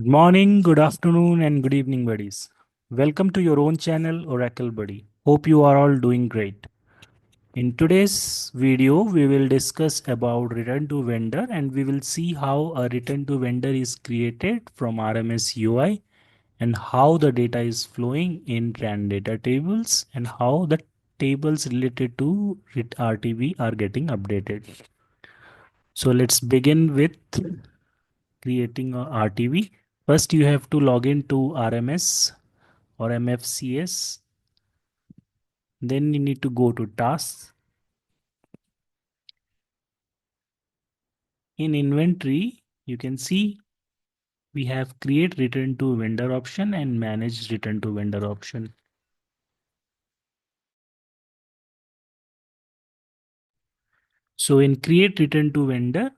Good morning, good afternoon, and good evening, buddies. Welcome to your own channel, Oracle Buddy. Hope you are all doing great. In today's video, we will discuss about return to vendor and we will see how a return to vendor is created from RMS UI and how the data is flowing in Tran data tables and how the tables related to RTV are getting updated. So let's begin with creating a RTV. First, you have to log in to RMS or MFCS. Then you need to go to tasks. In inventory, you can see we have create return to vendor option and manage return to vendor option. So in create return to vendor,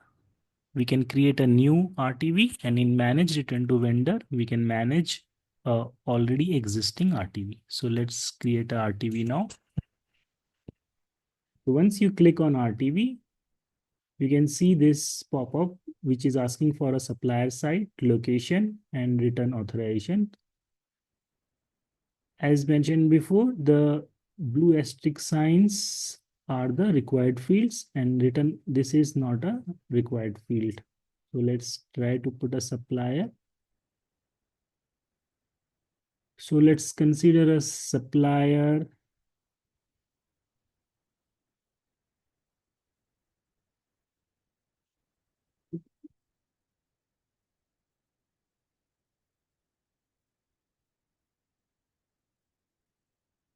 we can create a new RTV, and in manage return to vendor, we can manage already existing RTV. So let's create a RTV now. So once you click on RTV, you can see this pop-up which is asking for a supplier site, location, and return authorization. As mentioned before, the blue asterisk signs are the required fields, and return this is not a required field. So let's try to put a supplier. So let's consider a supplier.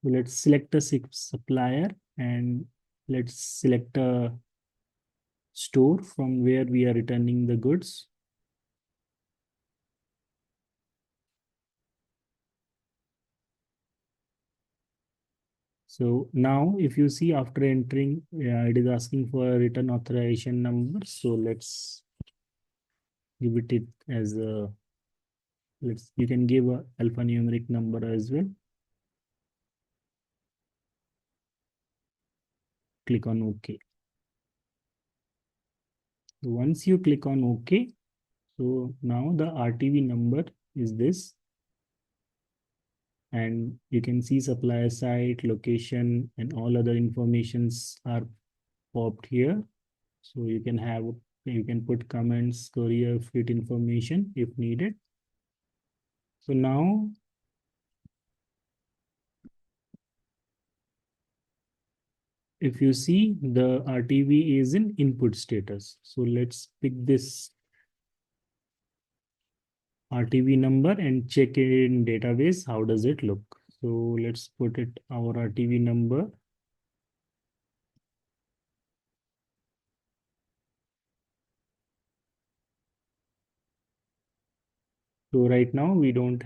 Let's select a supplier and let's select a store from where we are returning the goods. So now if you see after entering, it is asking for a return authorization number. So let's give it as a, you can give a alphanumeric number as well. Click on OK. So once you click on OK, so now the RTV number is this. And you can see supplier site, location, and all other informations are popped here. So you can put comments, courier, fleet information if needed. So now if you see, the RTV is in input status. So let's pick this RTV number and check in database. How does it look? So let's put it our RTV number. So right now we don't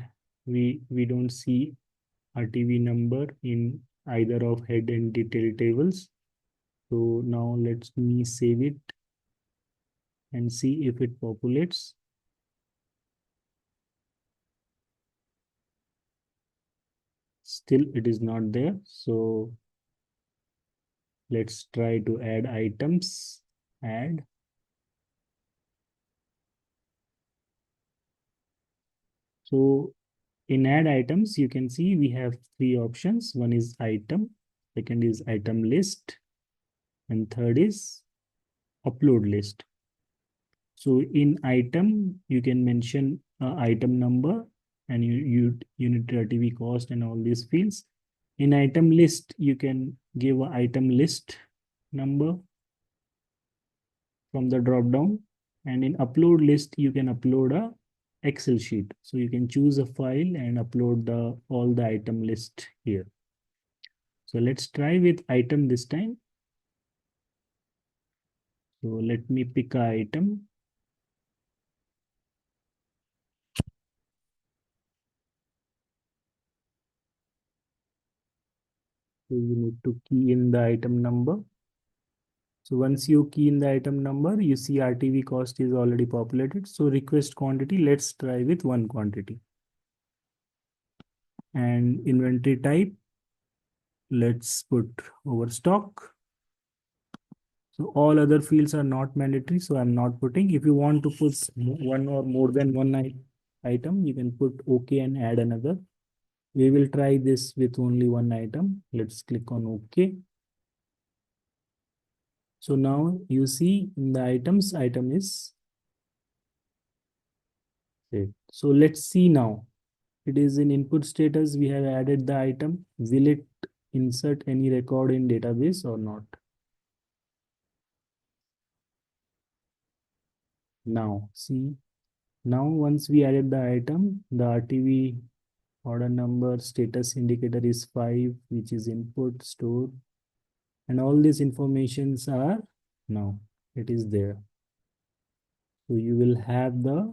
see RTV number in either of head and detail tables. So now let me save it and see if it populates. Still it is not there. So let's try to add items. Add. So in add items, you can see we have three options. One is item, second is item list, and third is upload list. So in item, you can mention item number and unit RTV cost and all these fields. In item list, you can give an item list number from the drop down. And in upload list, you can upload a Excel sheet. So you can choose a file and upload all the item list here. So let's try with item this time. So let me pick an item. So you need to key in the item number. So once you key in the item number, you see RTV cost is already populated. So request quantity, let's try with one quantity. And inventory type, let's put overstock. So all other fields are not mandatory, so I'm not putting. If you want to put one or more than one item, you can put OK and add another. We will try this with only one item. Let's click on OK. So now you see in the items, item is saved. So let's see now. It is in input status. We have added the item. Will it insert any record in database or not? Now, see, now once we added the item, the RTV order number status indicator is 5, which is input stored, and all these informations are now it is there. So you will have the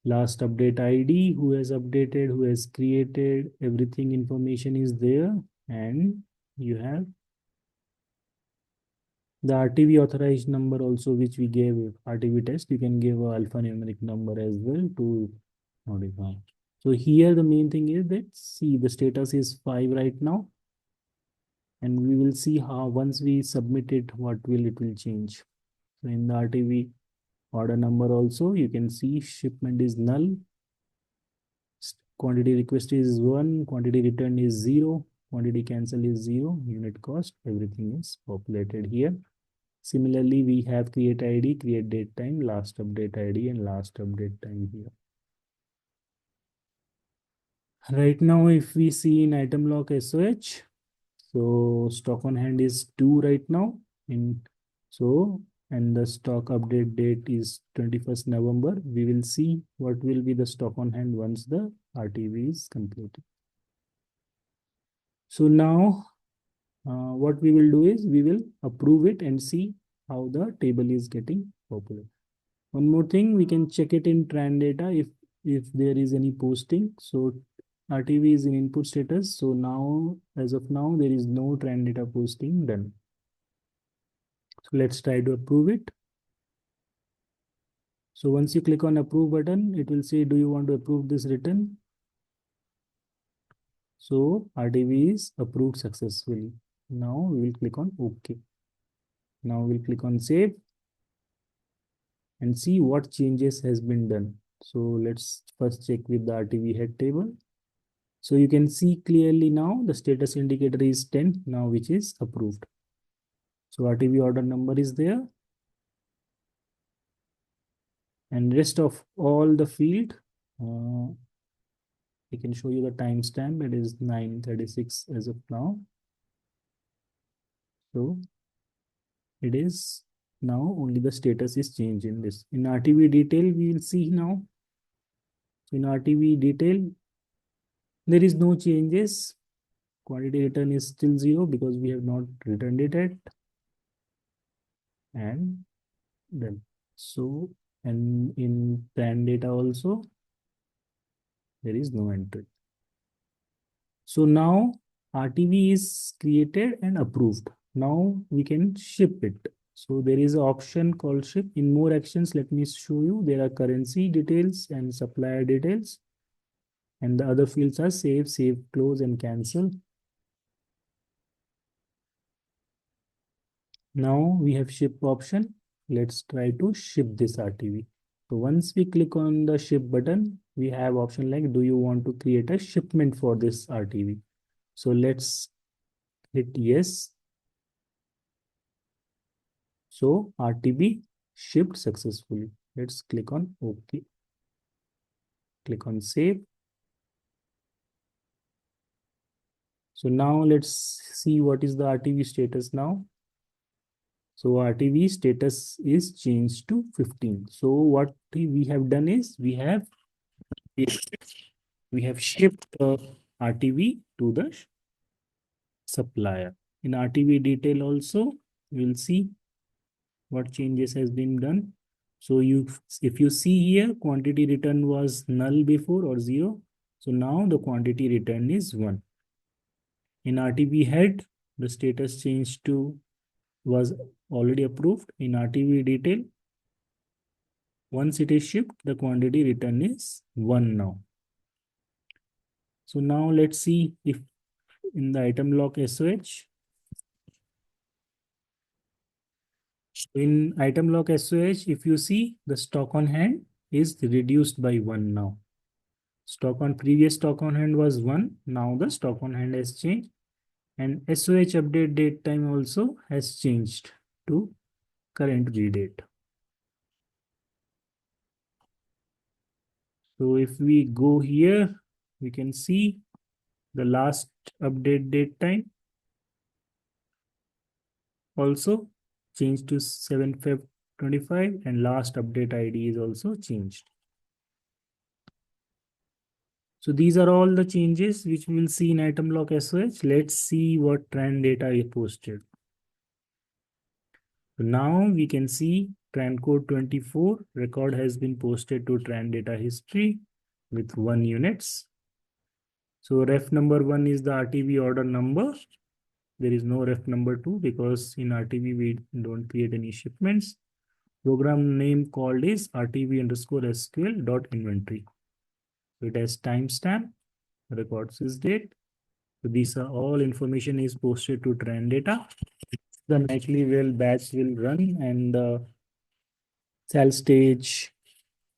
last update ID, who has updated, who has created, everything information is there, and you have the RTV authorized number also, which we gave RTV test. You can give a alphanumeric number as well to modify. So here the main thing is that see the status is 5 right now, and we will see how once we submit it, what will it will change. So in the RTV order number also, you can see shipment is null, quantity request is 1, quantity return is 0, quantity cancel is 0, unit cost, everything is populated here. Similarly, we have create ID, create date time, last update ID, and last update time here. Right now, if we see in item lock SOH, so stock on hand is 2 right now. And the stock update date is 21st November. We will see what will be the stock on hand once the RTV is completed. So now what we will do is we will approve it and see how the table is getting populated. One more thing, we can check it in Tran data if there is any posting. So RTV is in input status. So now, as of now, there is no Tran data posting done. So let's try to approve it. So once you click on approve button, it will say, do you want to approve this return? So RTV is approved successfully. Now we will click on OK. Now we'll click on save and see what changes has been done. So let's first check with the RTV head table. So you can see clearly now the status indicator is 10 now, which is approved. So RTV order number is there. And rest of all the field, I can show you the timestamp. It is 9:36 as of now. So it is now only the status is changed in this. In RTV detail, we will see now. In RTV detail, there is no changes. Quantity return is still 0 because we have not returned it yet. And then so, and in Tran data also, there is no entry. So now RTV is created and approved. Now we can ship it. So there is an option called ship. In more actions, let me show you. There are currency details and supplier details. And the other fields are save, close, and cancel. Now we have ship option. Let's try to ship this RTV. So once we click on the ship button, we have option like, do you want to create a shipment for this RTV? So let's hit yes. So RTV shipped successfully. Let's click on OK. Click on save. So now let's see what is the RTV status now. So RTV status is changed to 15. So what we have done is we have shipped the RTV to the supplier. In RTV detail also, we'll see what changes has been done. So if you see here, quantity return was null before or 0. So now the quantity return is 1. In RTV head, the status changed to was already approved. In RTV detail, once it is shipped, the quantity return is 1 now. So now let's see if in the item lock SOH, in item lock SOH, if you see the stock on hand, is reduced by 1 now. Previous stock on hand was 1. Now the stock on hand has changed, and SOH update date time also has changed to current G date. So if we go here, we can see the last update date time also changed to 7 Feb 25, and last update ID is also changed. So these are all the changes which we will see in item lock SOH. Let's see what Tran data is posted. So now we can see Tran code 24 record has been posted to Tran data history with 1 units. So ref number 1 is the RTB order number. There is no ref number 2 because in RTB we don't create any shipments. Program name called is RTB underscore SQL dot inventory. So it has timestamp, records this date. So these are all information is posted to Tran data. The nightly will batch will run, and the cell stage,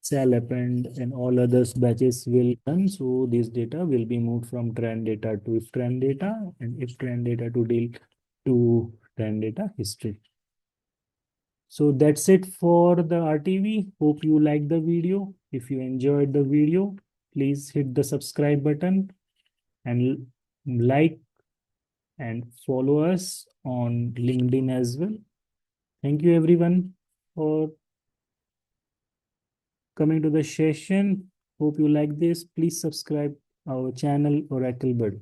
cell append, and all others batches will run. So this data will be moved from Tran data to if Tran data, and if Tran data to deal to Tran data history. So that's it for the RTV. Hope you liked the video. If you enjoyed the video, please hit the subscribe button and like and follow us on LinkedIn as well. Thank you everyone for coming to the session. Hope you like this. Please subscribe our channel Oracle Bud.